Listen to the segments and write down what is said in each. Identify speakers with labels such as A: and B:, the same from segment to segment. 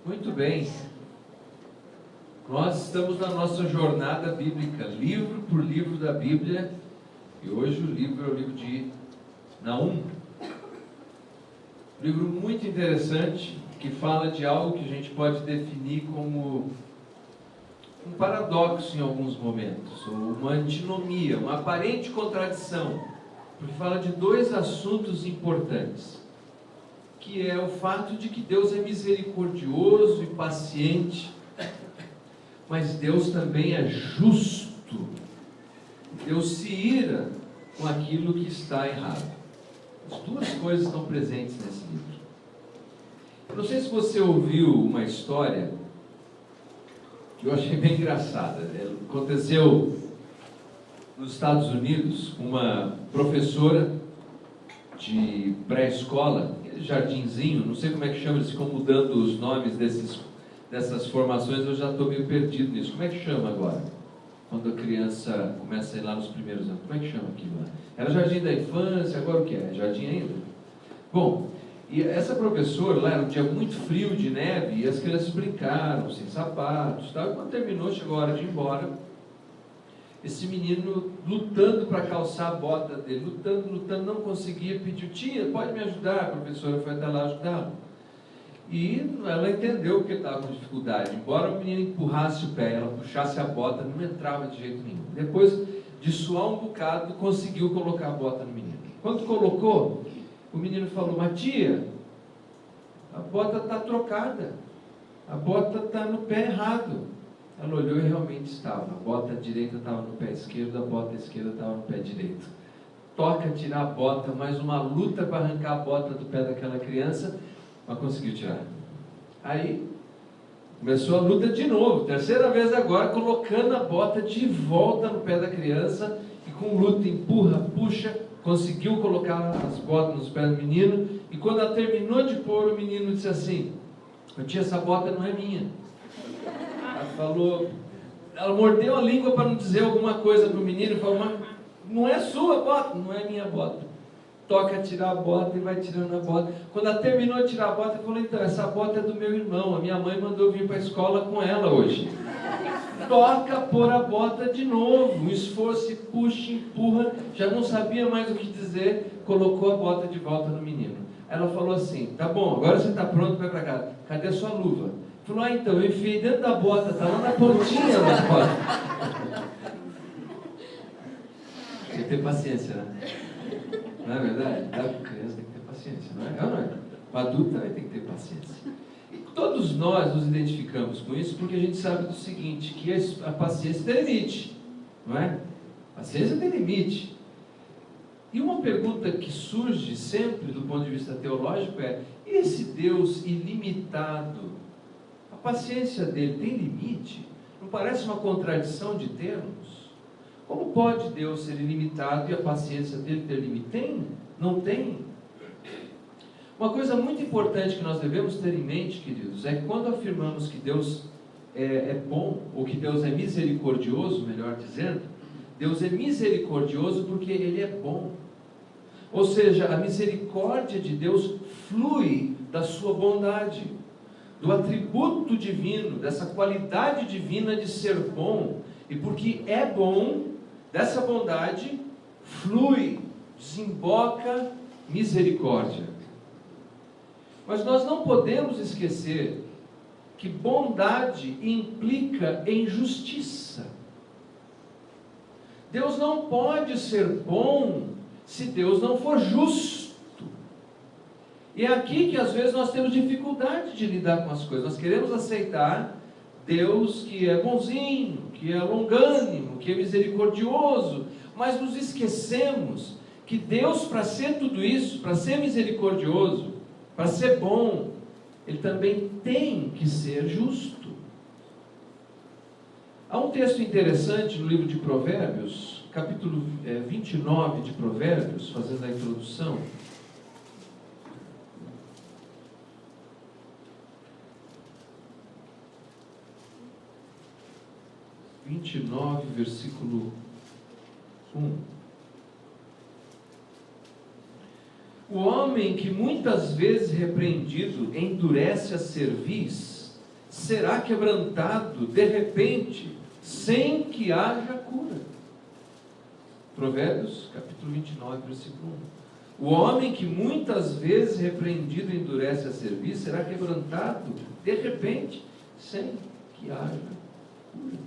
A: Muito bem. Nós estamos na nossa jornada bíblica, livro por livro da Bíblia, e hoje o livro é o livro de Naum. Um livro muito interessante, que fala de algo que a gente pode definir como um paradoxo em alguns momentos, ou uma antinomia, uma aparente contradição, porque fala de dois assuntos importantes, que é o fato de que Deus é misericordioso e paciente, mas Deus também é justo. Deus se ira com aquilo que está errado. As duas coisas estão presentes nesse livro. Eu não sei se você ouviu uma história que eu achei bem engraçada. Aconteceu nos Estados Unidos, uma professora de pré-escola, jardinzinho, não sei como é que chama, eles ficam mudando os nomes dessas formações, eu já estou meio perdido nisso. Como é que chama agora? Quando a criança começa a ir lá nos primeiros anos, como é que chama aquilo lá? Era jardim da infância, agora o que é? Jardim ainda? Bom, e essa professora lá, era um dia muito frio, de neve, e as crianças brincaram, sem sapatos, tal. E quando terminou, chegou a hora de ir embora, esse menino lutando para calçar a bota dele, lutando, não conseguia, pediu: tia, pode me ajudar? A professora foi até lá ajudá-lo. E ela entendeu que ele estava com dificuldade. Embora o menino empurrasse o pé, ela puxasse a bota, não entrava de jeito nenhum. Depois de suar um bocado, conseguiu colocar a bota no menino. Quando colocou, o menino falou: mas tia, a bota está trocada, a bota está no pé errado. Ela olhou e realmente estava. A bota direita estava no pé esquerdo, a bota esquerda estava no pé direito. Toca tirar a bota, mais uma luta para arrancar a bota do pé daquela criança, mas conseguiu tirar. Aí começou a luta de novo, terceira vez agora, colocando a bota de volta no pé da criança, e com luta, empurra, puxa, conseguiu colocar as botas nos pés do menino, e quando ela terminou de pôr, o menino disse assim: tia, essa bota não é minha. Ela falou, ela mordeu a língua para não dizer alguma coisa para o menino, e falou: mas não é sua bota? Não é minha bota. Toca tirar a bota e vai tirando a bota. Quando ela terminou de tirar a bota, ela falou: então, essa bota é do meu irmão, a minha mãe mandou eu vir para a escola com ela hoje. Toca pôr a bota de novo, esforço, puxa, empurra, já não sabia mais o que dizer, colocou a bota de volta no menino. Ela falou assim: tá bom, agora você está pronto, vai para casa, cadê a sua luva? Falou: ah, então, eu enfiei dentro da bota, está lá na pontinha da bota. Tem que ter paciência, né? Não é verdade? A criança tem que ter paciência, não é? Não é? O adulto também tem que ter paciência. E todos nós nos identificamos com isso porque a gente sabe do seguinte, que a paciência tem limite, não é? A paciência tem limite. E uma pergunta que surge sempre do ponto de vista teológico é: e esse Deus ilimitado, a paciência dele tem limite? Não parece uma contradição de termos? Como pode Deus ser ilimitado e a paciência dele ter limite? Tem? Não tem? Uma coisa muito importante que nós devemos ter em mente, queridos, é que quando afirmamos que Deus é bom, ou que Deus é misericordioso, melhor dizendo, Deus é misericordioso porque Ele é bom. Ou seja, a misericórdia de Deus flui da sua bondade, do atributo divino, dessa qualidade divina de ser bom. E porque é bom, dessa bondade flui, desemboca misericórdia. Mas nós não podemos esquecer que bondade implica em justiça. Deus não pode ser bom se Deus não for justo. E é aqui que às vezes nós temos dificuldade de lidar com as coisas. Nós queremos aceitar Deus que é bonzinho, que é longânimo, que é misericordioso, mas nos esquecemos que Deus, para ser tudo isso, para ser misericordioso, para ser bom, Ele também tem que ser justo. Há um texto interessante no livro de Provérbios, capítulo 29 de Provérbios, fazendo a introdução. 29, versículo 1. O homem que muitas vezes repreendido endurece a cerviz, será quebrantado de repente, sem que haja cura. Provérbios, capítulo 29, versículo 1. O homem que muitas vezes repreendido endurece a cerviz, será quebrantado de repente, sem que haja cura.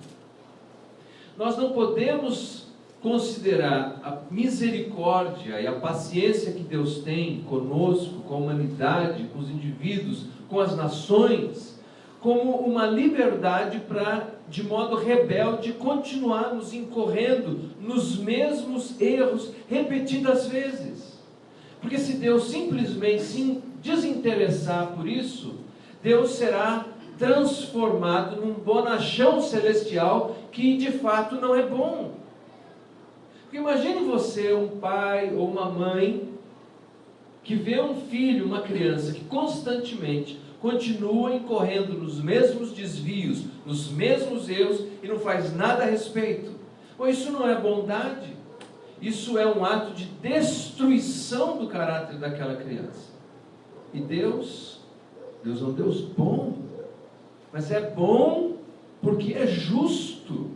A: Nós não podemos considerar a misericórdia e a paciência que Deus tem conosco, com a humanidade, com os indivíduos, com as nações, como uma liberdade para, de modo rebelde, continuarmos incorrendo nos mesmos erros repetidas vezes. Porque se Deus simplesmente se desinteressar por isso, Deus será transformado num bonachão celestial que de fato não é bom. Porque imagine você, um pai ou uma mãe, que vê um filho, uma criança, que constantemente continua incorrendo nos mesmos desvios, nos mesmos erros, e não faz nada a respeito. Ou isso não é bondade, isso é um ato de destruição do caráter daquela criança. E Deus é um Deus bom, mas é bom porque é justo,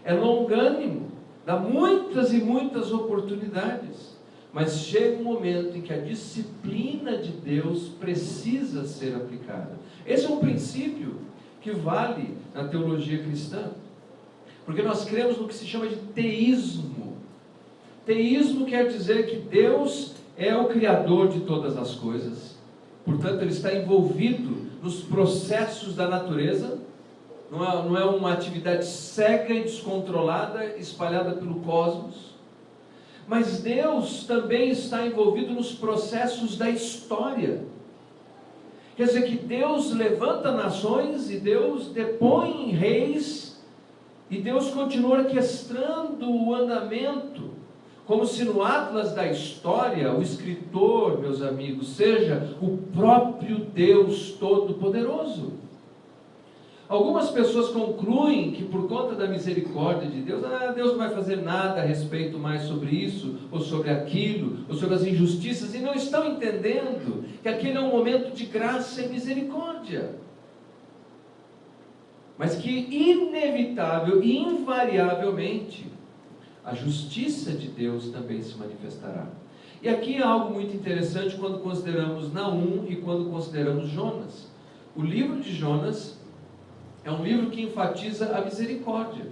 A: é longânimo, dá muitas e muitas oportunidades, mas chega um momento em que a disciplina de Deus precisa ser aplicada. Esse é um princípio que vale na teologia cristã, porque nós cremos no que se chama de teísmo. Teísmo quer dizer que Deus é o Criador de todas as coisas, portanto Ele está envolvido nos processos da natureza, não é uma atividade cega e descontrolada, espalhada pelo cosmos, mas Deus também está envolvido nos processos da história. Quer dizer que Deus levanta nações, e Deus depõe reis, e Deus continua orquestrando o andamento, como se no atlas da história, o escritor, meus amigos, seja o próprio Deus Todo-Poderoso. Algumas pessoas concluem que por conta da misericórdia de Deus, Deus não vai fazer nada a respeito mais sobre isso, ou sobre aquilo, ou sobre as injustiças, e não estão entendendo que aquele é um momento de graça e misericórdia. Mas que inevitável e invariavelmente, a justiça de Deus também se manifestará. E aqui há algo muito interessante quando consideramos Naum e quando consideramos Jonas. O livro de Jonas é um livro que enfatiza a misericórdia.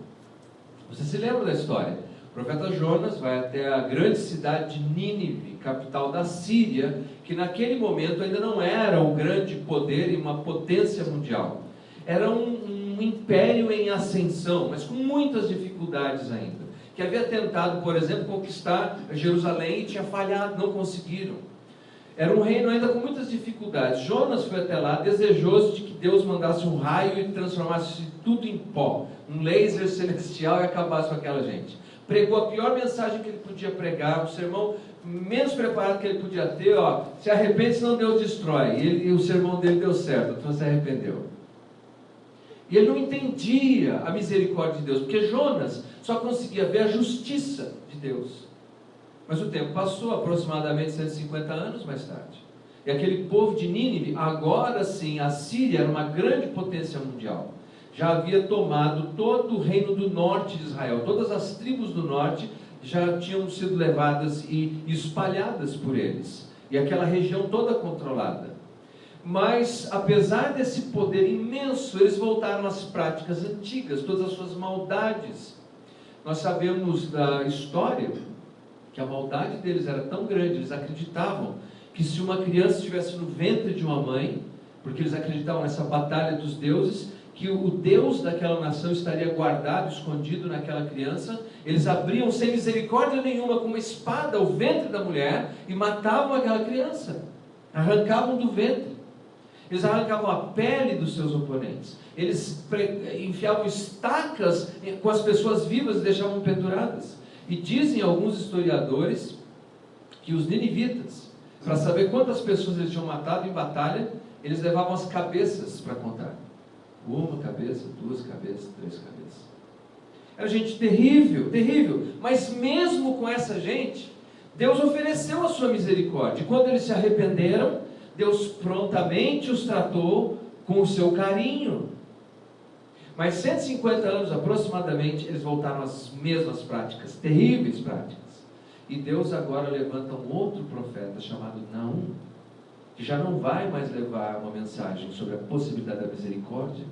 A: Você se lembra da história? O profeta Jonas vai até a grande cidade de Nínive, capital da Síria, que naquele momento ainda não era um grande poder e uma potência mundial. Era um império em ascensão, mas com muitas dificuldades ainda. Que havia tentado, por exemplo, conquistar Jerusalém e tinha falhado, não conseguiram. Era um reino ainda com muitas dificuldades. Jonas foi até lá desejoso de que Deus mandasse um raio e transformasse tudo em pó, um laser celestial, e acabasse com aquela gente. Pregou a pior mensagem que ele podia pregar, o sermão menos preparado que ele podia ter, se arrepende senão Deus destrói. E o sermão dele deu certo, então se arrependeu. E ele não entendia a misericórdia de Deus, porque Jonas só conseguia ver a justiça de Deus. Mas o tempo passou, aproximadamente 150 anos mais tarde. E aquele povo de Nínive, agora sim, a Síria era uma grande potência mundial. Já havia tomado todo o reino do norte de Israel. Todas as tribos do norte já tinham sido levadas e espalhadas por eles. E aquela região toda controlada. Mas, apesar desse poder imenso, eles voltaram às práticas antigas, todas as suas maldades. Nós sabemos da história que a maldade deles era tão grande, eles acreditavam que se uma criança estivesse no ventre de uma mãe, porque eles acreditavam nessa batalha dos deuses, que o Deus daquela nação estaria guardado, escondido naquela criança. Eles abriam sem misericórdia nenhuma com uma espada o ventre da mulher e matavam aquela criança, arrancavam do ventre. Eles arrancavam a pele dos seus oponentes. Eles enfiavam estacas com as pessoas vivas e deixavam penduradas. E dizem alguns historiadores que os ninivitas, para saber quantas pessoas eles tinham matado em batalha, eles levavam as cabeças para contar. Uma cabeça, duas cabeças, três cabeças. Era gente terrível, terrível. Mas mesmo com essa gente, Deus ofereceu a sua misericórdia. E quando eles se arrependeram, Deus prontamente os tratou com o seu carinho, Mas 150 anos aproximadamente, eles voltaram às mesmas práticas, terríveis práticas. E Deus agora levanta um outro profeta chamado Naum, que já não vai mais levar uma mensagem sobre a possibilidade da misericórdia,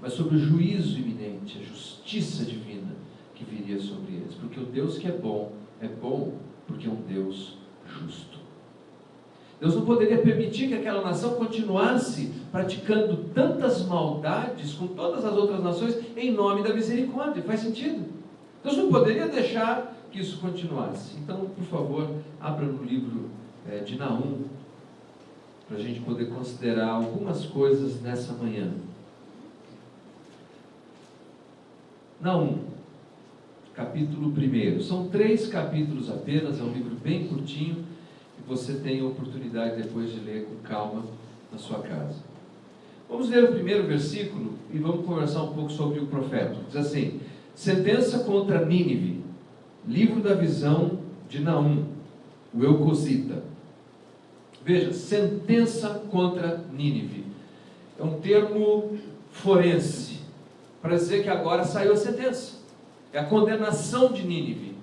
A: mas sobre o juízo iminente, a justiça divina que viria sobre eles. Porque o Deus que é bom porque é um Deus justo. Deus não poderia permitir que aquela nação continuasse praticando tantas maldades com todas as outras nações em nome da misericórdia. Faz sentido? Deus não poderia deixar que isso continuasse. Então, por favor, abra no livro de Naum, para a gente poder considerar algumas coisas nessa manhã. Naum, capítulo 1. São 3 capítulos apenas, é um livro bem curtinho, e você tem a oportunidade depois de ler com calma na sua casa. Vamos ler o primeiro versículo e vamos conversar um pouco sobre o profeta. Diz assim: sentença contra Nínive, livro da visão de Naum, o Eucosita. Veja, sentença contra Nínive. É um termo forense, para dizer que agora saiu a sentença. É a condenação de Nínive.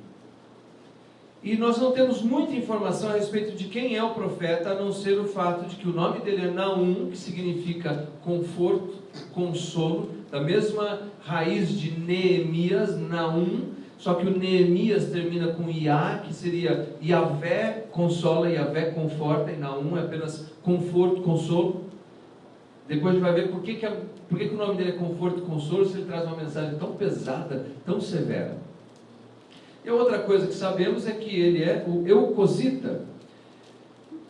A: E nós não temos muita informação a respeito de quem é o profeta, a não ser o fato de que o nome dele é Naum, que significa conforto, consolo, da mesma raiz de Neemias, Naum, só que o Neemias termina com Iá, que seria Yavé consola, Yavé conforta, e Naum é apenas conforto, consolo. Depois a gente vai ver por que o nome dele é conforto e consolo, se ele traz uma mensagem tão pesada, tão severa. E a outra coisa que sabemos é que ele é o Eucosita,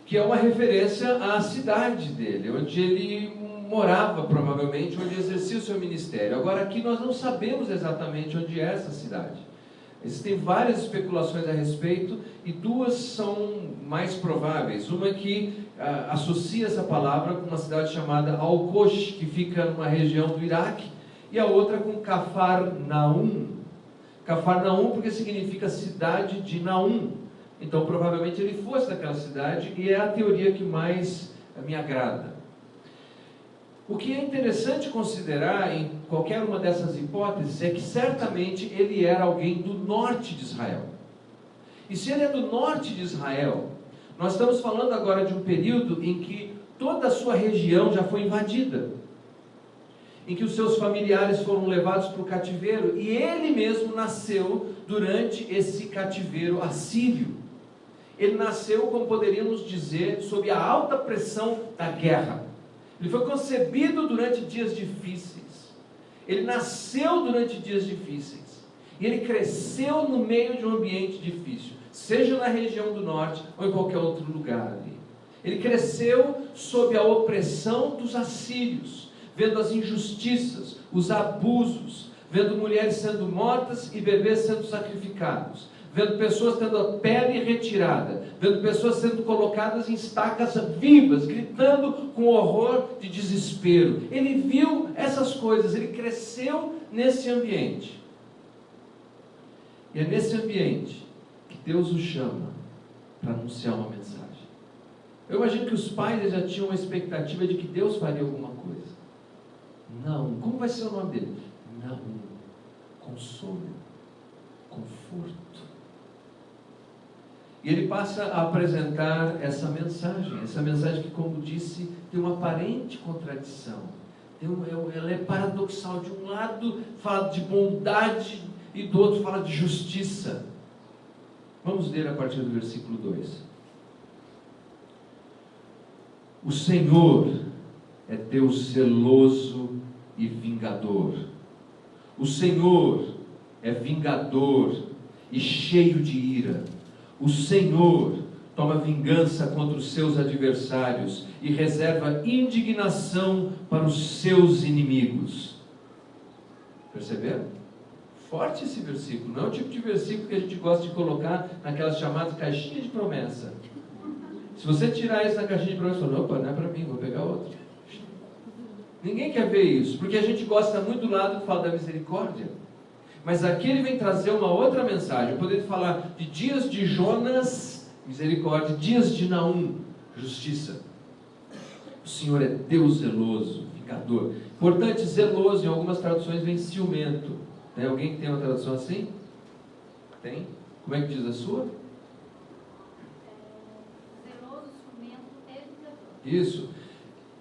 A: que é uma referência à cidade dele, onde ele morava provavelmente, onde exercia o seu ministério. Agora aqui nós não sabemos exatamente onde é essa cidade. Existem várias especulações a respeito, e 2 são mais prováveis. Uma é que associa essa palavra com uma cidade chamada Al-Qosh, que fica numa região do Iraque, e a outra com Cafarnaum. Cafarnaum porque significa cidade de Naum. Então provavelmente ele fosse daquela cidade, e é a teoria que mais me agrada. O que é interessante considerar em qualquer uma dessas hipóteses é que certamente ele era alguém do norte de Israel. E se ele é do norte de Israel, nós estamos falando agora de um período em que toda a sua região já foi invadida, em que os seus familiares foram levados para o cativeiro, e ele mesmo nasceu durante esse cativeiro assírio. Ele nasceu, como poderíamos dizer, sob a alta pressão da guerra. Ele foi concebido durante dias difíceis. Ele nasceu durante dias difíceis. E ele cresceu no meio de um ambiente difícil, seja na região do norte ou em qualquer outro lugar ali. Ele cresceu sob a opressão dos assírios, vendo as injustiças, os abusos, vendo mulheres sendo mortas e bebês sendo sacrificados, vendo pessoas tendo a pele retirada, vendo pessoas sendo colocadas em estacas vivas, gritando com horror de desespero. Ele viu essas coisas, ele cresceu nesse ambiente. E é nesse ambiente que Deus o chama para anunciar uma mensagem. Eu imagino que os pais já tinham uma expectativa de que Deus faria alguma coisa. Não. Como vai ser o nome dele? Não. Consolo. Conforto. E ele passa a apresentar essa mensagem que, como disse, tem uma aparente contradição. Ela é paradoxal. De um lado fala de bondade e do outro fala de justiça. Vamos ler a partir do versículo 2. O Senhor é Deus zeloso e vingador. O Senhor é vingador e cheio de ira. O Senhor toma vingança contra os seus adversários e reserva indignação para os seus inimigos. Perceberam? Forte esse versículo. Não é o tipo de versículo que a gente gosta de colocar naquelas chamadas caixinhas de promessa. Se você tirar isso da caixinha de promessa, fala, opa, não é para mim, vou pegar outro. Ninguém quer ver isso, porque a gente gosta muito do lado que fala da misericórdia. Mas aqui ele vem trazer uma outra mensagem. Eu poderia falar de dias de Jonas, misericórdia, dias de Naum, justiça. O Senhor é Deus zeloso, vingador. Importante, zeloso, em algumas traduções vem ciumento. Tem alguém que tem uma tradução assim? Tem? Como é que diz a sua?
B: Zeloso, ciumento e vingador.
A: Isso.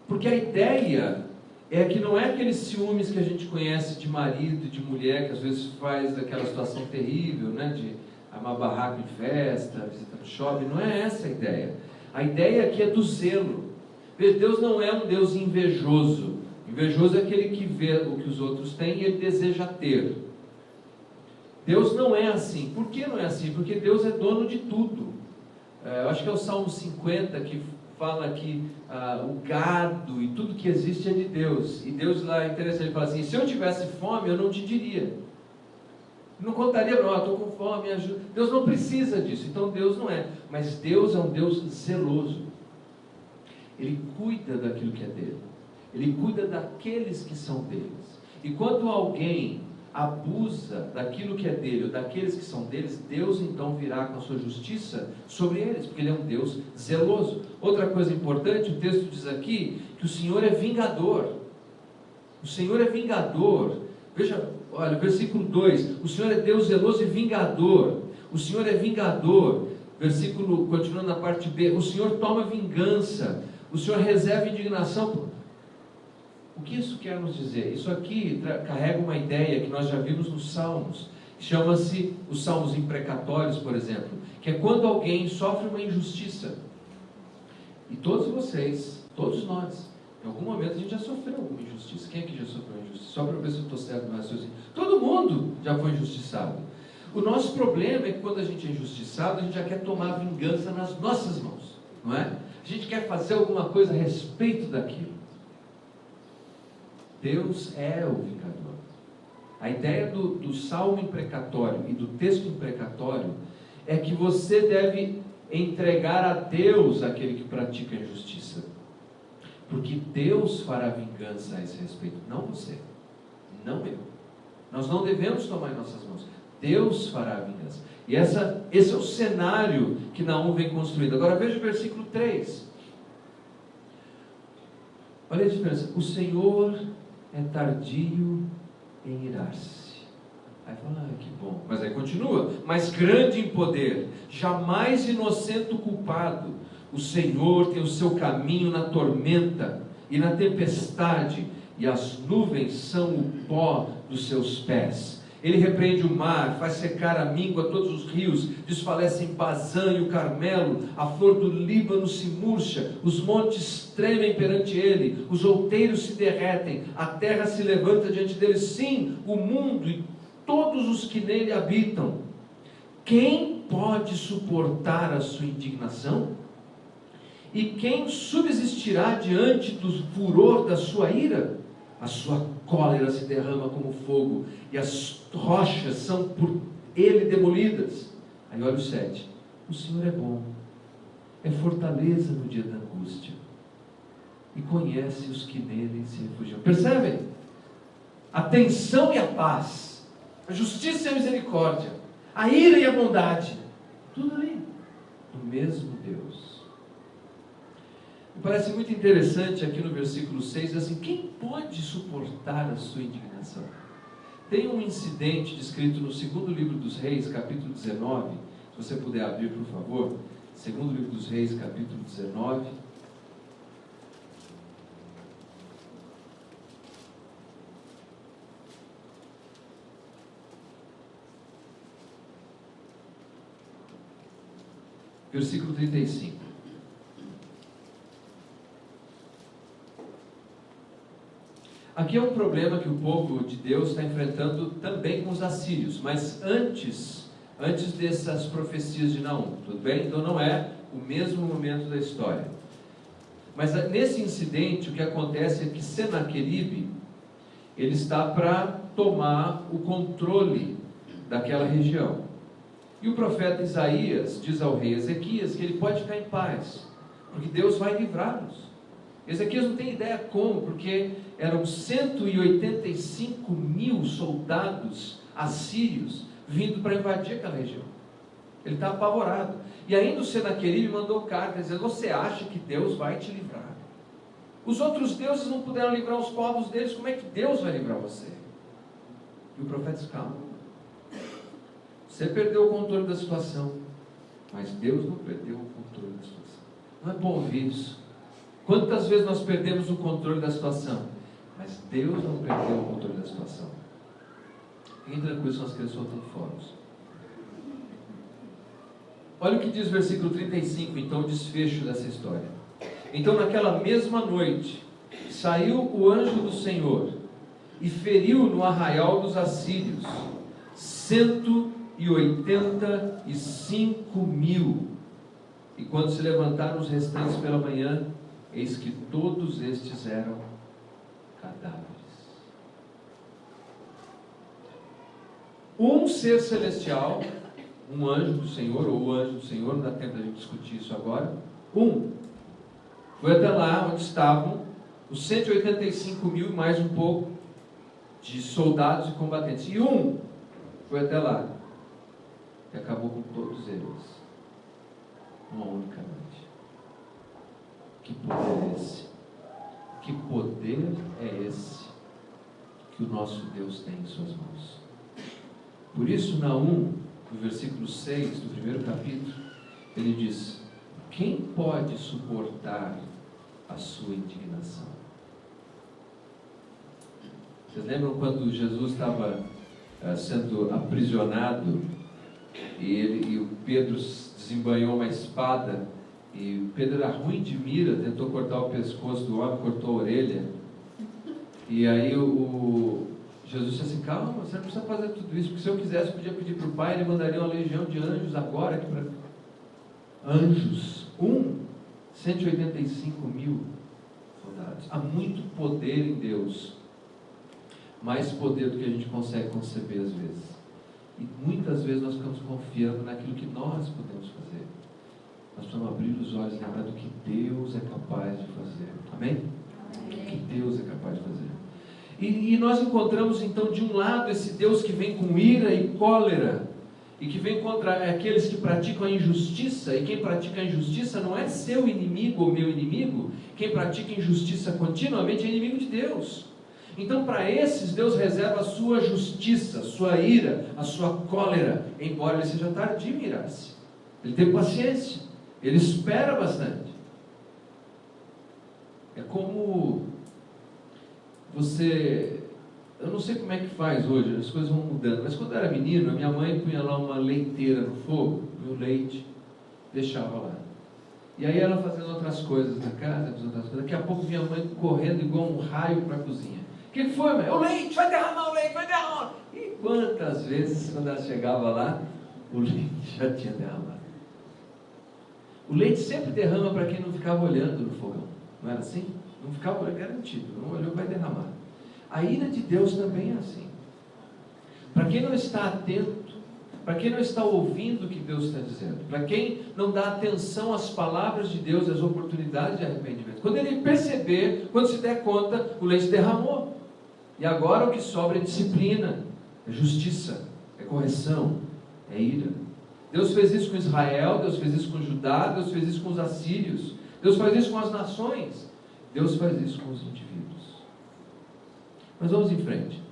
A: Porque a ideia é que não é aqueles ciúmes que a gente conhece de marido e de mulher, que às vezes faz aquela situação terrível, né? De armar barraco em festa, visitar no shopping. Não é essa a ideia. A ideia aqui é do zelo. Veja, Deus não é um Deus invejoso. Invejoso é aquele que vê o que os outros têm e ele deseja ter. Deus não é assim. Por que não é assim? Porque Deus é dono de tudo. Eu acho que é o Salmo 50 que fala que o gado e tudo que existe é de Deus. E Deus lá, é interessante, ele fala assim: se eu tivesse fome, eu não te diria. Não contaria, não, estou com fome, me ajuda. Deus não precisa disso, então Deus não é. Mas Deus é um Deus zeloso. Ele cuida daquilo que é dele. Ele cuida daqueles que são deles. E quando alguém abusa daquilo que é dele, ou daqueles que são deles, Deus então virá com a sua justiça sobre eles, porque Ele é um Deus zeloso. Outra coisa importante, o texto diz aqui que o Senhor é vingador. O Senhor é vingador. Veja, olha, versículo 2, o Senhor é Deus zeloso e vingador. O Senhor é vingador. Versículo, continuando na parte B, o Senhor toma vingança. O Senhor reserva indignação. O que isso quer nos dizer? Isso aqui carrega uma ideia que nós já vimos nos Salmos, chama-se os Salmos imprecatórios, por exemplo, que é quando alguém sofre uma injustiça. E todos vocês, todos nós, em algum momento a gente já sofreu alguma injustiça. Quem aqui já sofreu uma injustiça? Só para ver se eu estou certo no raciocínio. Todo mundo já foi injustiçado. O nosso problema é que quando a gente é injustiçado, a gente já quer tomar vingança nas nossas mãos, não é? A gente quer fazer alguma coisa a respeito daquilo. Deus é o vingador. A ideia do salmo imprecatório e do texto imprecatório é que você deve entregar a Deus aquele que pratica a injustiça, porque Deus fará vingança a esse respeito, não você, não eu. Nós não devemos tomar em nossas mãos. Deus fará a vingança. E esse é o cenário que Naum vem construindo. Agora veja o versículo 3. Olha a diferença. O Senhor é tardio em irar-se. Aí fala, que bom. Mas aí continua. Mas grande em poder, jamais inocente o culpado. O Senhor tem o seu caminho na tormenta e na tempestade, e as nuvens são o pó dos seus pés. Ele repreende o mar, faz secar a míngua todos os rios, desfalecem Bazã e o Carmelo, a flor do Líbano se murcha, os montes tremem perante ele, os outeiros se derretem, a terra se levanta diante dele, sim, o mundo e todos os que nele habitam. Quem pode suportar a sua indignação? E quem subsistirá diante do furor da sua ira? A sua cólera se derrama como fogo, e as rochas são por ele demolidas. Aí olha o 7. O Senhor é bom, é fortaleza no dia da angústia, e conhece os que nele se refugiam. Percebem? A tensão e a paz, a justiça e a misericórdia, a ira e a bondade, tudo ali, do mesmo Deus. Me parece muito interessante aqui no versículo 6, assim, quem pode suportar a sua indignação? Tem um incidente descrito no segundo livro dos Reis, capítulo 19, se você puder abrir, por favor, segundo livro dos Reis, capítulo 19. Versículo 35. Aqui é um problema que o povo de Deus está enfrentando também com os assírios, mas antes dessas profecias de Naum, tudo bem? Então não é o mesmo momento da história. Mas nesse incidente o que acontece é que Senaqueribe, ele está para tomar o controle daquela região. E o profeta Isaías diz ao rei Ezequias que ele pode ficar em paz, porque Deus vai livrá-los. Ezequias não tem ideia como, porque eram 185 mil soldados assírios vindo para invadir aquela região. Ele está apavorado. E ainda o Senaqueribe mandou carta dizendo: você acha que Deus vai te livrar? Os outros deuses não puderam livrar os povos deles, como é que Deus vai livrar você? E o profeta diz: calma, você perdeu o controle da situação, mas Deus não perdeu o controle da situação. Não é bom ouvir isso? Quantas vezes nós perdemos o controle da situação, mas Deus não perdeu o controle da situação. Fiquem tranquilos, são as crianças soltando fogos. Olha o que diz o versículo 35, então, o desfecho dessa história. Então, naquela mesma noite, saiu o anjo do Senhor e feriu no arraial dos assírios 185.000. E quando se levantaram os restantes pela manhã, eis que todos estes eram cadáveres. Um ser celestial, um anjo do Senhor, ou o anjo do Senhor, não dá tempo da gente discutir isso agora, foi até lá onde estavam os 185.000 e mais um pouco de soldados e combatentes. E foi até lá e acabou com todos eles uma única noite. Que poder é esse? Que poder é esse que o nosso Deus tem em suas mãos? Por isso, Naum, no versículo 6 do primeiro capítulo, ele diz: quem pode suportar a sua indignação? Vocês lembram quando Jesus estava sendo aprisionado e o Pedro desembanhou uma espada, e o Pedro era ruim de mira, tentou cortar o pescoço do homem, cortou a orelha, e aí Jesus disse assim: calma, você não precisa fazer tudo isso, porque se eu quisesse eu podia pedir para o Pai, ele mandaria uma legião de anjos agora aqui para... Anjos, 185.000 soldados. Há muito poder em Deus, mais poder do que a gente consegue conceber às vezes, e muitas vezes nós ficamos confiando naquilo que nós podemos fazer. Nós precisamos abrir os olhos e lembrar do que Deus é capaz de fazer. Amém? O que Deus é capaz de fazer. E nós encontramos então de um lado esse Deus que vem com ira e cólera, e que vem contra aqueles que praticam a injustiça, e quem pratica a injustiça não é seu inimigo ou meu inimigo, quem pratica injustiça continuamente é inimigo de Deus. Então, para esses, Deus reserva a sua justiça, a sua ira, a sua cólera, embora ele seja tardio em irar-se. Ele tem paciência, ele espera bastante. É como eu não sei como é que faz hoje, as coisas vão mudando, mas quando eu era menino, a minha mãe punha lá uma leiteira no fogo, e o leite deixava lá. E aí ela fazendo outras coisas na casa, daqui a pouco vinha a mãe correndo igual um raio para a cozinha. O que foi, mãe? O leite, vai derramar o leite, vai derramar. E quantas vezes, quando ela chegava lá, o leite já tinha derramado. O leite sempre derrama para quem não ficava olhando no fogão, não era assim? Não ficava olhando, garantido, não olhou, vai derramar. A ira de Deus também é assim. Para quem não está atento, para quem não está ouvindo o que Deus está dizendo, para quem não dá atenção às palavras de Deus, às oportunidades de arrependimento, quando ele perceber, quando se der conta, o leite derramou. E agora o que sobra é disciplina, é justiça, é correção, é ira. Deus fez isso com Israel, Deus fez isso com Judá, Deus fez isso com os assírios, Deus faz isso com as nações, Deus faz isso com os indivíduos. Mas vamos em frente.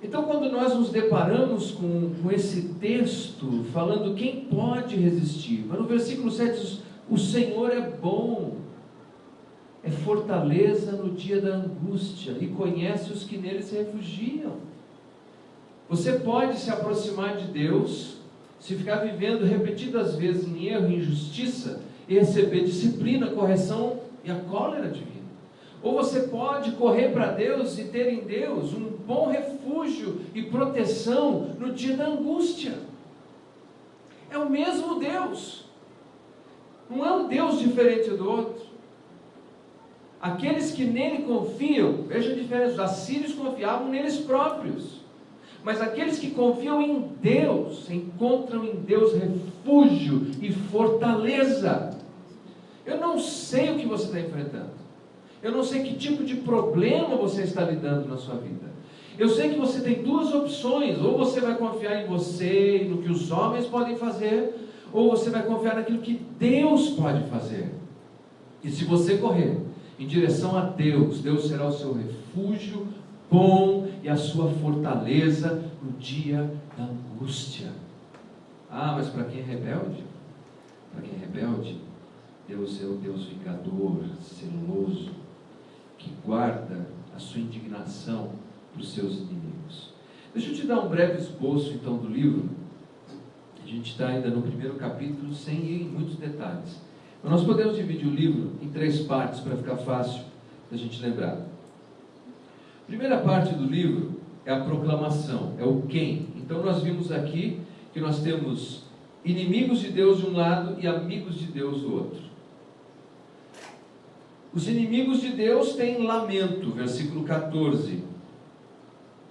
A: Então, quando nós nos deparamos com esse texto, falando quem pode resistir, mas no versículo 7 diz: o Senhor é bom, é fortaleza no dia da angústia, e conhece os que nele se refugiam. Você pode se aproximar de Deus, se ficar vivendo repetidas vezes em erro e injustiça, e receber disciplina, correção e a cólera divina. Ou você pode correr para Deus e ter em Deus um bom refúgio e proteção no dia da angústia. É o mesmo Deus, não é um Deus diferente do outro. Aqueles que nele confiam, veja a diferença, os assírios confiavam neles próprios, mas aqueles que confiam em Deus, encontram em Deus refúgio e fortaleza. Eu não sei o que você está enfrentando, eu não sei que tipo de problema você está lidando na sua vida. Eu sei que você tem duas opções: ou você vai confiar em você e no que os homens podem fazer, ou você vai confiar naquilo que Deus pode fazer. E se você correr em direção a Deus, Deus será o seu refúgio bom e a sua fortaleza no dia da angústia. Ah, mas para quem é rebelde? Para quem é rebelde, Deus é o Deus vingador, zeloso, que guarda a sua indignação para os seus inimigos. Deixa eu te dar um breve esboço então do livro. A gente está ainda no primeiro capítulo, sem ir em muitos detalhes. Mas nós podemos dividir o livro em 3 partes para ficar fácil da gente lembrar. A primeira parte do livro é a proclamação, é o quem. Então nós vimos aqui que nós temos inimigos de Deus de um lado e amigos de Deus do outro. Os inimigos de Deus têm lamento, versículo 14.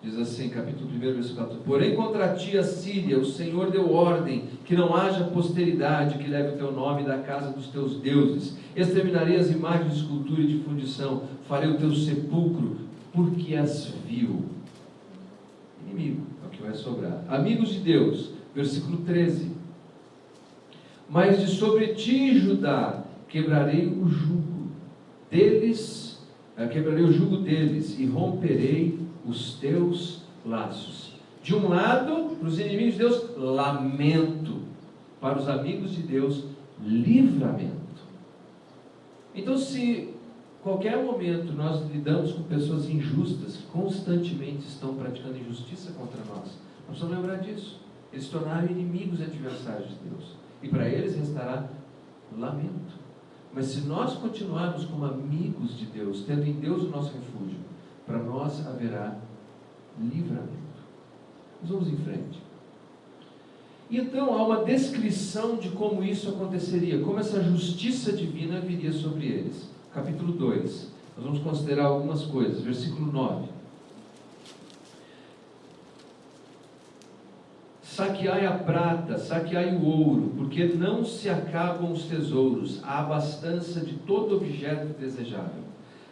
A: Diz assim, capítulo 1, versículo 14. Porém contra ti, a Síria, o Senhor deu ordem que não haja posteridade que leve o teu nome da casa dos teus deuses. Exterminarei as imagens de escultura e de fundição. Farei o teu sepulcro, porque as viu. Inimigo, é o que vai sobrar. Amigos de Deus, versículo 13. Mas de sobre ti, Judá, quebrarei o jugo deles e romperei os teus laços. De um lado, para os inimigos de Deus, lamento. Para os amigos de Deus, livramento. Então, se qualquer momento nós lidamos com pessoas injustas, que constantemente estão praticando injustiça contra nós precisamos lembrar disso. Eles se tornaram inimigos e adversários de Deus. E para eles restará lamento. Mas se nós continuarmos como amigos de Deus, tendo em Deus o nosso refúgio, para nós haverá livramento. Nós vamos em frente. E então há uma descrição de como isso aconteceria, como essa justiça divina viria sobre eles. Capítulo 2. Nós vamos considerar algumas coisas. Versículo 9. Saqueai a prata, saqueai o ouro, porque não se acabam os tesouros, há abastança de todo objeto desejável.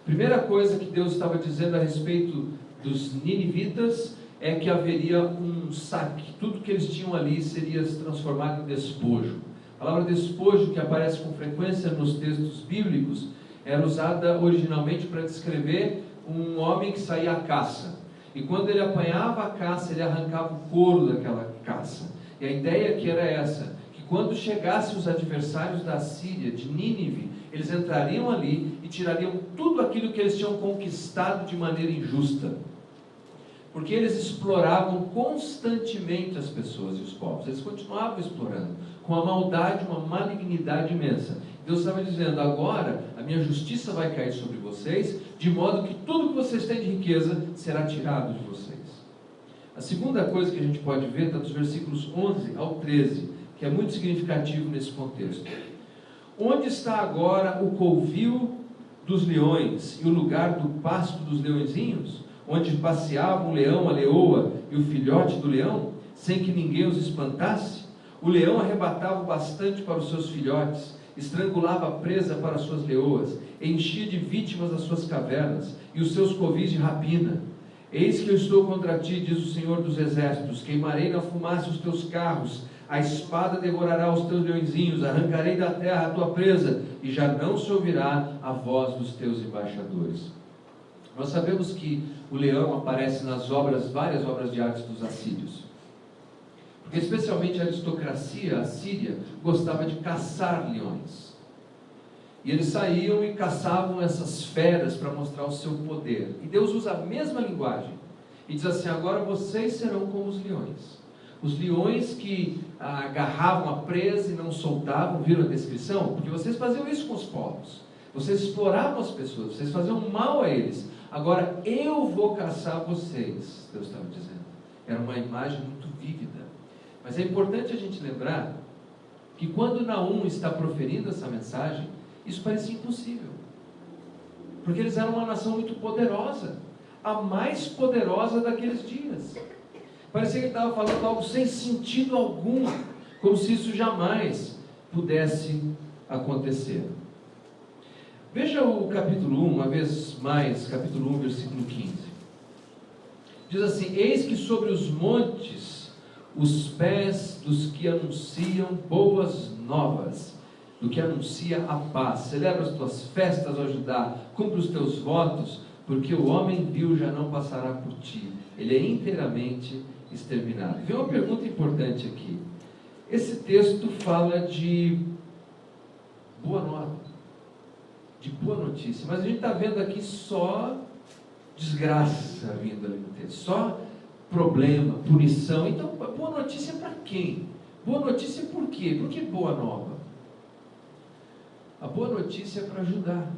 A: Primeira coisa que Deus estava dizendo a respeito dos ninivitas é que haveria um saque. Tudo que eles tinham ali seria transformado em despojo. A palavra despojo, que aparece com frequência nos textos bíblicos, era usada originalmente para descrever um homem que saía à caça. E quando ele apanhava a caça, ele arrancava o couro daquela caça. E a ideia que era essa, que quando chegassem os adversários da Síria, de Nínive, eles entrariam ali e tirariam tudo aquilo que eles tinham conquistado de maneira injusta. Porque eles exploravam constantemente as pessoas e os povos. Eles continuavam explorando, com uma maldade, uma malignidade imensa. Deus estava dizendo, agora a minha justiça vai cair sobre vocês, de modo que tudo que vocês têm de riqueza será tirado de vocês. A segunda coisa que a gente pode ver está dos versículos 11 ao 13, que é muito significativo nesse contexto. Onde está agora o covil dos leões e o lugar do pasto dos leõezinhos, onde passeava o leão, a leoa e o filhote do leão, sem que ninguém os espantasse? O leão arrebatava o bastante para os seus filhotes, estrangulava a presa para as suas leoas, enchia de vítimas as suas cavernas e os seus covis de rapina. Eis que eu estou contra ti, diz o Senhor dos Exércitos, queimarei na fumaça os teus carros, a espada devorará os teus leõezinhos, arrancarei da terra a tua presa, e já não se ouvirá a voz dos teus embaixadores. Nós sabemos que o leão aparece nas obras, várias obras de arte dos assírios. Porque especialmente a aristocracia assíria gostava de caçar leões. E eles saíam e caçavam essas feras para mostrar o seu poder. E Deus usa a mesma linguagem. E diz assim, agora vocês serão como os leões. Os leões que agarravam a presa e não soltavam, viram a descrição? Porque vocês faziam isso com os povos. Vocês exploravam as pessoas, vocês faziam mal a eles. Agora eu vou caçar vocês, Deus estava dizendo. Era uma imagem muito vívida. Mas é importante a gente lembrar que quando Naum está proferindo essa mensagem, isso parecia impossível. Porque eles eram uma nação muito poderosa, a mais poderosa daqueles dias. Parecia que ele estava falando algo sem sentido algum, como se isso jamais pudesse acontecer. Veja o capítulo 1, uma vez mais, capítulo 1, versículo 15. Diz assim, eis que sobre os montes os pés dos que anunciam boas novas, do que anuncia a paz. Celebra as tuas festas, ó Judá, cumpre os teus votos, porque o homem vil já não passará por ti, ele é inteiramente exterminado. Vem uma pergunta importante aqui. Esse texto fala de boa nova, de boa notícia, mas a gente está vendo aqui só desgraça vindo ali no texto, só problema, punição. Então, boa notícia para quem? Boa notícia por quê? Por que boa nova? A boa notícia é para ajudar.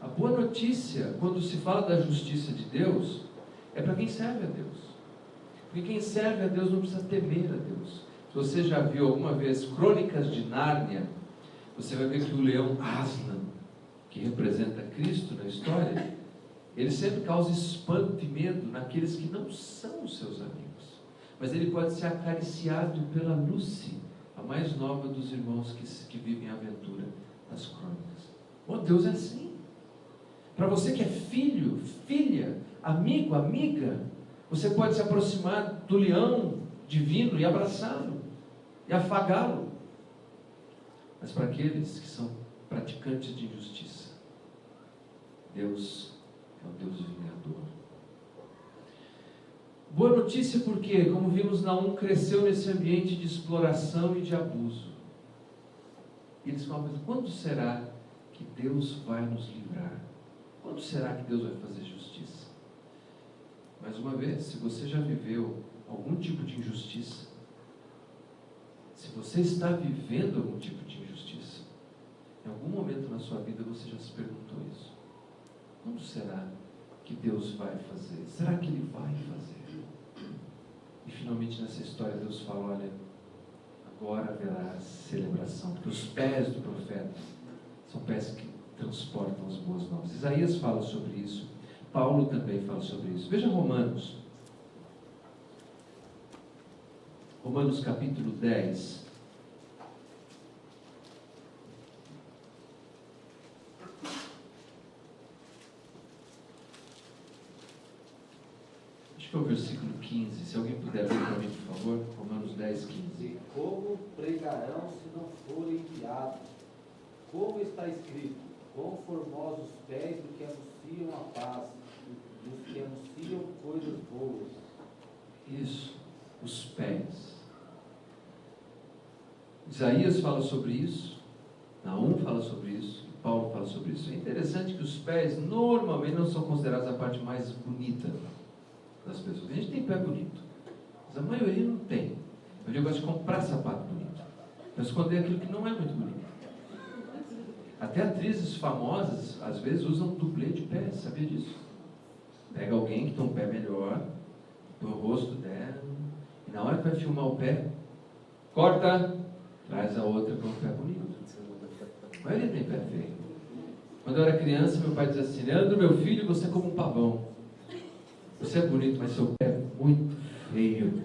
A: A boa notícia, quando se fala da justiça de Deus, é para quem serve a Deus. Porque quem serve a Deus não precisa temer a Deus. Se você já viu alguma vez Crônicas de Nárnia, você vai ver que o leão Aslan, que representa Cristo na história, ele sempre causa espanto e medo naqueles que não são os seus amigos. Mas ele pode ser acariciado pela Lucy, a mais nova dos irmãos que vivem a aventura das crônicas. Oh, Deus é assim. Para você que é filho, filha, amigo, amiga, você pode se aproximar do leão divino e abraçá-lo, e afagá-lo. Mas para aqueles que são praticantes de injustiça, Deus é o Deus vingador. Boa notícia porque, como vimos, Naum cresceu nesse ambiente de exploração e de abuso. E eles falam, mas quando será que Deus vai nos livrar? Quando será que Deus vai fazer justiça? Mais uma vez, se você já viveu algum tipo de injustiça, se você está vivendo algum tipo de injustiça, em algum momento na sua vida você já se perguntou isso. Quando será que Deus vai fazer? Será que Ele vai fazer? E finalmente nessa história Deus fala, olha, agora haverá celebração, porque os pés do profeta são pés que transportam as boas novas. Isaías fala sobre isso, Paulo também fala sobre isso. Veja Romanos capítulo 10. Acho que é o versículo 15. Se alguém puder ler para mim, por favor. Romanos 10, 15.
C: E como pregarão se não forem enviados? Como está escrito, quão formosos os pés do que anunciam a paz, dos que anunciam coisas boas.
A: Isso, os pés. Isaías fala sobre isso, Naum fala sobre isso, e Paulo fala sobre isso. É interessante que os pés normalmente não são considerados a parte mais bonita das pessoas. A gente tem pé bonito, mas a maioria não tem. Eu gosto de comprar sapato bonito, para esconder aquilo que não é muito bonito. Até atrizes famosas, às vezes, usam dublê de pé, sabia disso? Pega alguém que tem um pé melhor, põe o rosto dela, e na hora que vai filmar o pé, corta, traz a outra com o pé bonito. A maioria tem pé feio. Quando eu era criança, meu pai dizia assim, Leandro, meu filho, você é como um pavão. Você é bonito, mas seu pé é muito feio.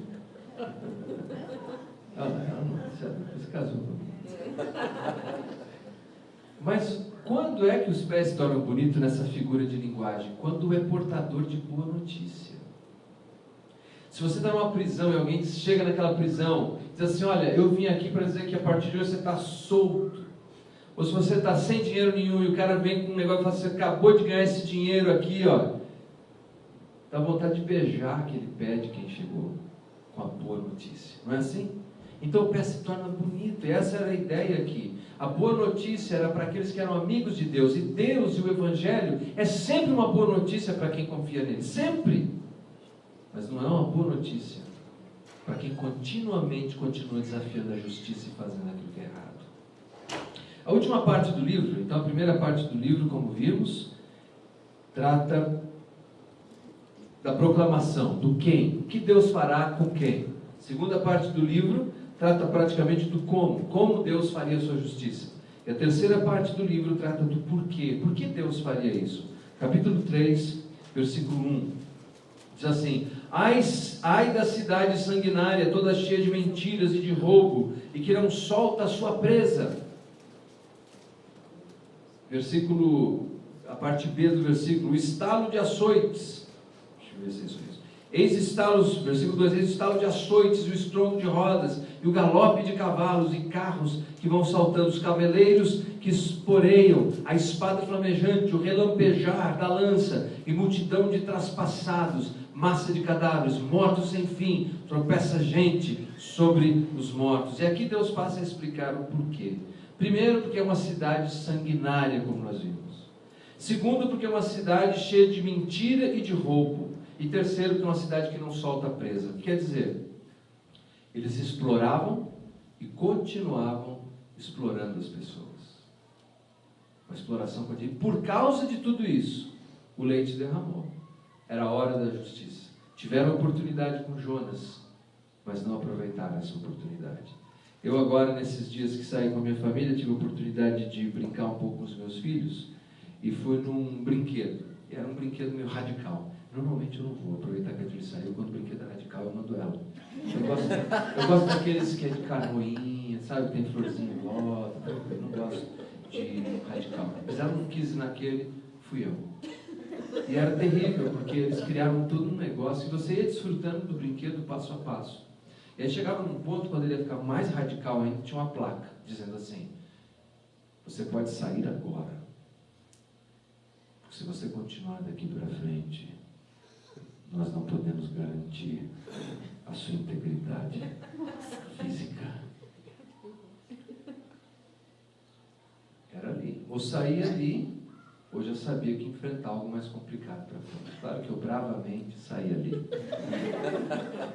A: Você casou comigo. Mas quando é que os pés se tornam bonitos nessa figura de linguagem? Quando é portador de boa notícia. Se você está numa prisão e alguém chega naquela prisão e diz assim, olha, eu vim aqui para dizer que a partir de hoje você está solto. Ou se você está sem dinheiro nenhum e o cara vem com um negócio e fala, você acabou de ganhar esse dinheiro aqui, ó. Dá vontade de beijar aquele pé de quem chegou com a boa notícia. Não é assim? Então o pé se torna bonito. E essa era a ideia aqui. A boa notícia era para aqueles que eram amigos de Deus. E Deus e o Evangelho é sempre uma boa notícia para quem confia nele. Sempre. Mas não é uma boa notícia para quem continuamente continua desafiando a justiça e fazendo aquilo que é errado. A última parte do livro, então a primeira parte do livro, como vimos, trata da proclamação, do quem, o que Deus fará com quem. A segunda parte do livro trata praticamente do como Deus faria a sua justiça. E a terceira parte do livro trata do porquê, por que Deus faria isso. Capítulo 3, versículo 1, diz assim, ai da cidade sanguinária, toda cheia de mentiras e de roubo, e que não solta a sua presa. A parte B do versículo, o estalo de açoites, deixa eu ver se é isso. Eis estalos, versículo 2, eis estalo de açoites, e o estrondo de rodas, e o galope de cavalos e carros que vão saltando, os cavaleiros que esporeiam, a espada flamejante, o relampejar da lança, e multidão de traspassados, massa de cadáveres, mortos sem fim, tropeça gente sobre os mortos. E aqui Deus passa a explicar o porquê. Primeiro, porque é uma cidade sanguinária, como nós vimos. Segundo, porque é uma cidade cheia de mentira e de roubo. E terceiro, que é uma cidade que não solta presa. Quer dizer, eles exploravam e continuavam explorando as pessoas. Uma exploração contínua. Por causa de tudo isso, o leite derramou. Era a hora da justiça. Tiveram oportunidade com Jonas, mas não aproveitaram essa oportunidade. Eu agora, nesses dias que saí com a minha família, tive a oportunidade de brincar um pouco com os meus filhos, e fui num brinquedo. Era um brinquedo meio radical. Normalmente eu não vou aproveitar que a Julie saiu, quando o brinquedo é radical eu mando ela. Eu gosto daqueles que é de canoinha, sabe, tem florzinha em volta, eu não gosto de radical. Mas ela não quis ir naquele, fui eu. E era terrível, porque eles criaram todo um negócio, e você ia desfrutando do brinquedo passo a passo. E aí chegava num ponto, quando ele ia ficar mais radical ainda, tinha uma placa, dizendo assim: você pode sair agora. Porque se você continuar daqui para frente, nós não podemos garantir a sua integridade física. Era ali. Ou saía ali, ou já sabia que ia enfrentar algo mais complicado para frente. Claro que eu bravamente saía ali.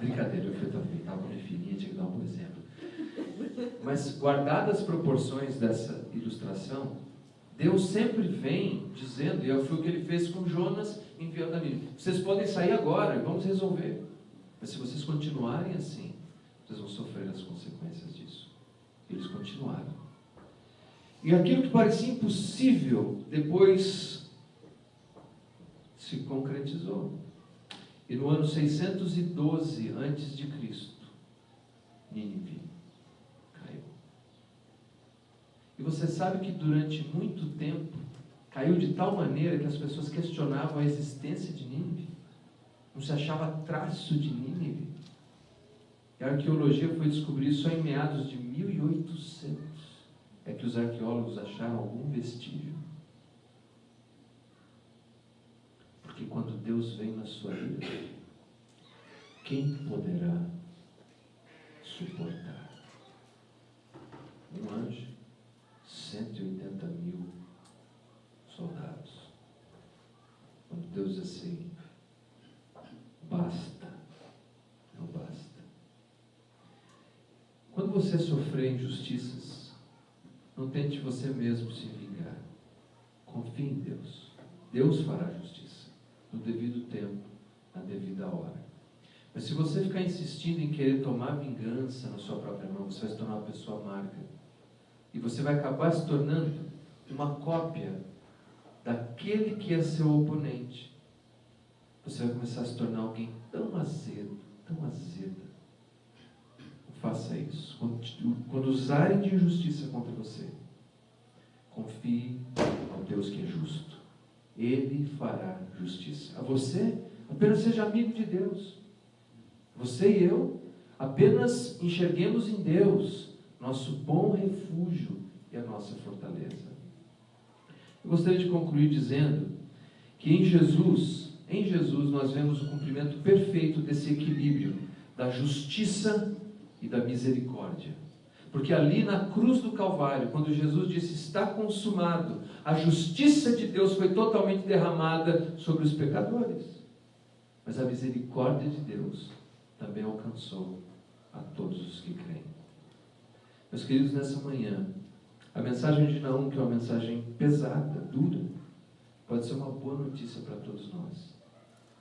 A: Brincadeira, eu estava com minha filhinha, tinha que dar um bom exemplo. Mas, guardadas as proporções dessa ilustração, Deus sempre vem dizendo, e foi o que ele fez com Jonas enviando a Nínive: vocês podem sair agora, vamos resolver. Mas se vocês continuarem assim, vocês vão sofrer as consequências disso. Eles continuaram. E aquilo que parecia impossível, depois se concretizou. E no ano 612 a.C., Nínive caiu. E você sabe que durante muito tempo caiu de tal maneira que as pessoas questionavam a existência de Nínive. Não se achava traço de Nínive. E a arqueologia foi descobrir só em meados de 1800 é que os arqueólogos acharam algum vestígio. Porque quando Deus vem na sua vida, quem poderá suportar? Um anjo, 180 mil soldados. Quando Deus diz assim: basta, não basta. Quando você sofrer injustiças, não tente você mesmo se vingar. Confie em Deus. Deus fará justiça no devido tempo, na devida hora. Mas se você ficar insistindo em querer tomar vingança na sua própria mão, você vai se tornar uma pessoa amarga. E você vai acabar se tornando uma cópia daquele que é seu oponente. Você vai começar a se tornar alguém tão azedo, tão azeda. Não faça isso. Quando usarem de injustiça contra você, confie ao Deus que é justo. Ele fará justiça. A você, apenas seja amigo de Deus. Você e eu, apenas enxerguemos em Deus nosso bom refúgio e a nossa fortaleza. Eu gostaria de concluir dizendo que em Jesus nós vemos o cumprimento perfeito desse equilíbrio da justiça e da misericórdia. Porque ali na cruz do Calvário, quando Jesus disse: está consumado, a justiça de Deus foi totalmente derramada sobre os pecadores. Mas a misericórdia de Deus também alcançou a todos os que creem. Meus queridos, nessa manhã, a mensagem de Naum, que é uma mensagem pesada, dura, pode ser uma boa notícia para todos nós.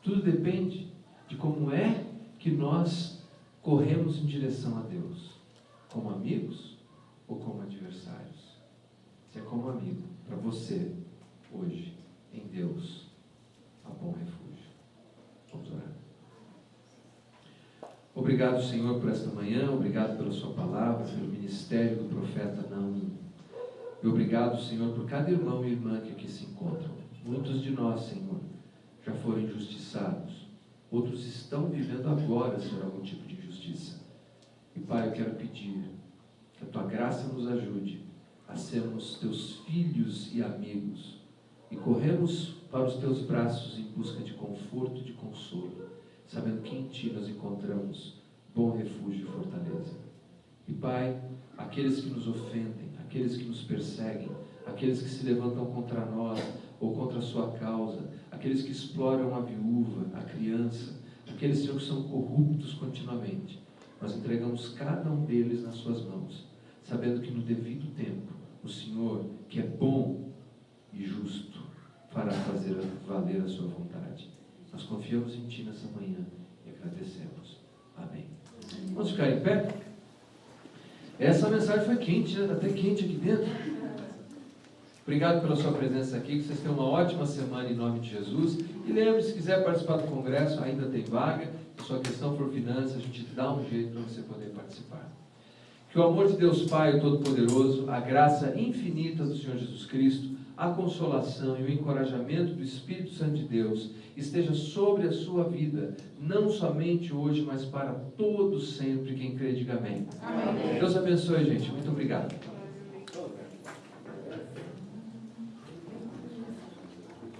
A: Tudo depende de como é que nós corremos em direção a Deus. Como amigos ou como adversários? Se é como amigo, para você, hoje, em Deus, há bom refúgio. Vamos orar. Obrigado, Senhor, por esta manhã, obrigado pela sua palavra, pelo ministério do profeta Naum. E obrigado, Senhor, por cada irmão e irmã que aqui se encontram. Muitos de nós, Senhor, já foram injustiçados, Outros estão vivendo agora, Senhor, algum tipo de injustiça. E Pai, eu quero pedir que a Tua graça nos ajude a sermos Teus filhos e amigos e corremos para os Teus braços em busca de conforto e de consolo, sabendo que em Ti nós encontramos bom refúgio e fortaleza. E Pai, aqueles que nos ofendem, aqueles que nos perseguem, aqueles que se levantam contra nós ou contra a Sua causa, aqueles que exploram a viúva, a criança, aqueles, Senhor, que são corruptos continuamente, nós entregamos cada um deles nas Suas mãos, sabendo que no devido tempo, o Senhor, que é bom e justo, fará fazer valer a Sua vontade. Nós confiamos em Ti nessa manhã e agradecemos. Amém. Vamos ficar em pé? Essa mensagem foi quente, né? Até quente aqui dentro. Obrigado pela sua presença aqui, que vocês tenham uma ótima semana em nome de Jesus. E lembre-se, se quiser participar do congresso, ainda tem vaga. Se a sua questão for finanças, a gente dá um jeito para você poder participar. Que o amor de Deus Pai, o Todo-Poderoso, a graça infinita do Senhor Jesus Cristo, a consolação e o encorajamento do Espírito Santo de Deus esteja sobre a sua vida, não somente hoje, mas para todo sempre. Quem crê, diga amém. Amém. Deus abençoe, gente. Muito obrigado.